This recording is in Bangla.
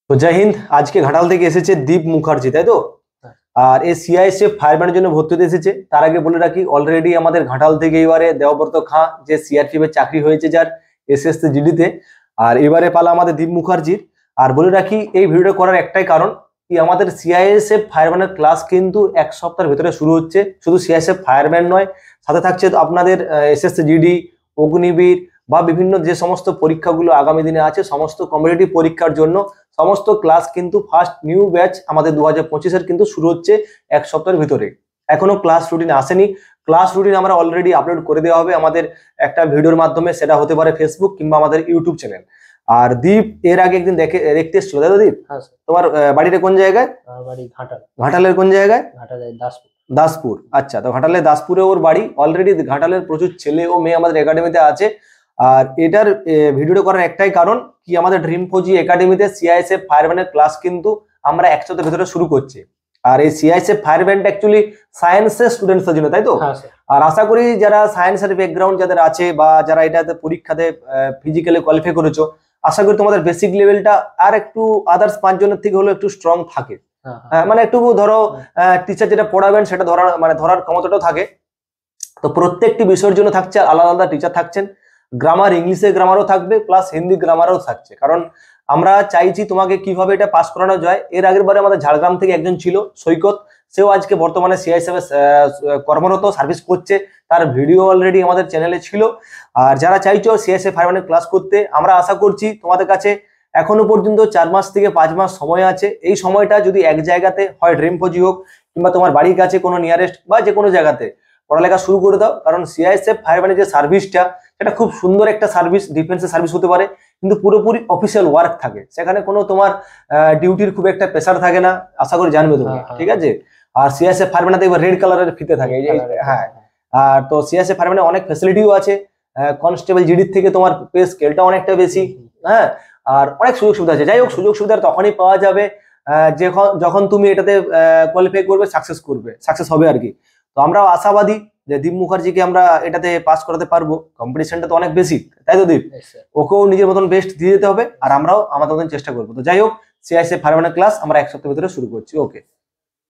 তো জয় হিন্দ। আজকে ঘাটাল থেকে এসেছে দীপ মুখার্জি, তাই তো? আর এই সিআইএসএফ ফায়ারম্যানের জন্য ভর্তি হতে এসেছে। তার আগে বলে রাখি, অলরেডি আমাদের ঘাটাল থেকে এবারে দেবব্রত খাঁ, যে সিআরপিএফ এর চাকরি হয়েছে যার এসএসসি জিডিতে, আর এবারে পালা আমাদের দীপ মুখার্জির। আর বলে রাখি, এই ভিডিওটা করার একটাই কারণ কি, আমাদের সিআইএসএফ ফায়ারম্যানের ক্লাস কিন্তু এক সপ্তাহের ভেতরে শুরু হচ্ছে। শুধু সিআইএসএফ ফায়ারম্যান নয়, সাথে থাকছে আপনাদের এসএসসি জিডি, অগ্নিবীর বা বিভিন্ন যে সমস্ত পরীক্ষাগুলো আগামী দিনে আছে, সমস্ত কম্পিটিটিভ পরীক্ষার জন্য সমস্ত ক্লাস কিন্তু ফার্স্ট নিউ ব্যাচ আমাদের 2025-এর কিন্তু শুরু হচ্ছে এক সপ্তাহের ভিতরে। এখনো ক্লাস রুটিন আসেনি। ক্লাস রুটিন আমরা অলরেডি আপলোড করে দেওয়া হবে আমাদের একটা ভিডিওর মাধ্যমে, সেটা হতে পারে ফেসবুক কিংবা আমাদের ইউটিউব চ্যানেল। আর দীপ এর আগে একদিন দেখতে এসেছিল, তাই তো দীপ? হ্যাঁ স্যার। তোমার বাড়িটা কোন জায়গায়? আমার বাড়ি ঘাটাল। ঘাটালের কোন জায়গায়? ঘাটালের দাসপুর। দাসপুর, আচ্ছা। তো ঘাটালের দাসপুরে ওর বাড়ি। অলরেডি ঘাটালের প্রচুর ছেলে ও মেয়ে আমাদের একাডেমিতে আছে। আর এটার ভিডিওটা করার একটাই কারণ কি, আমাদের ড্রিম ফৌজি একাডেমিতে সিআইএসএফ ফায়ারম্যানের ক্লাস কিন্তু আমরা এক সপ্তাহের ভিতরে শুরু করছি। আর এই সিআইএসএফ ফায়ারম্যানটা অ্যাকচুয়ালি সায়েন্সের স্টুডেন্টসদের জন্য, তাই তো? আর আশা করি যারা সায়েন্সের ব্যাকগ্রাউন্ড যাদের আছে বা যারা এটাতে পরীক্ষাতে ফিজিক্যালি কোয়ালিফাই করেছো, আশা করি তোমাদের বেসিক লেভেলটা আর একটু আদার্স 5 জনের থেকে হলেও একটু স্ট্রং থাকে। মানে একটু ধরো টিচার যেটা পড়াবেন সেটা ধরার ক্ষমতাটাও থাকে। তো প্রত্যেকটি বিষয়ের জন্য থাকছে আলাদা আলাদা টিচার থাকছেন। গ্রামার, ইংলিশের গ্রামারও থাকবে, প্লাস হিন্দি গ্রামারও থাকছে। কারণ আমরা চাইছি তোমাকে কিভাবে এটা পাস করানো যায়। এর আগের বারে আমাদের ঝাড়গ্রাম থেকে একজন ছিল সৈকত, সেও আজকে বর্তমানে সিআইএসএফ কর্মরত, সার্ভিস করছে। তার ভিডিও অলরেডি আমাদের চ্যানেলে ছিল। আর যারা চাইছো সিআইএসএফ ফায়ারম্যানের ক্লাস করতে, আমরা আশা করছি তোমাদের কাছে এখনো পর্যন্ত 4 মাস থেকে 5 মাস সময় আছে। এই সময়টা যদি এক জায়গাতে হয়, ড্রিম ফৌজি হোক কিংবা তোমার বাড়ির কাছে কোনো নিয়ারেস্ট বা যে কোনো জায়গাতে পড়ালেখা শুরু করে দাও। কারণ সিআইএসএফ ফায়ারম্যানের যে সার্ভিসটা, সেটা খুব সুন্দর একটা সার্ভিস। ডিফেন্সের সার্ভিস হতে পারে, কিন্তু পুরোপুরি অফিসিয়াল ওয়ার্ক থাকে। সেখানে কোনো তোমার ডিউটির খুব একটা প্রেসার থাকে না, আশা করি জানবে তুমি, ঠিক আছে? আর সিআইএসএফ ফায়ারম্যানে দেখবে রেড কালারের ফিতে থাকে, হ্যাঁ। আর তো সিআইএসএফ ফায়ারম্যানে অনেক ফ্যাসিলিটিও আছে। কনস্টেবল জিডির থেকে তোমার পে স্কেলটা অনেকটা বেশি, হ্যাঁ। আর অনেক সুযোগ সুবিধা আছে। যাই হোক, সুযোগ সুবিধা তখনই পাওয়া যাবে যখন তুমি এটাতে কোয়ালিফাই করবে, সাকসেস হবে আর কি। তো আমরাও আশাবাদী যে দীপ মুখার্জিকে আমরা এটাতে পাস করাতে পারবো। কম্পিটিশনটা তো অনেক বেশি, তাই তো দীপ? ওকেও নিজের মতন বেস্ট দিয়ে যেতে হবে, আর আমরাও আমাদের মতন চেষ্টা করবো। তো যাই হোক, সিআইএসএফ ফায়ারম্যানের ক্লাস আমরা এক সপ্তাহের ভিতরে শুরু করছি। ওকে।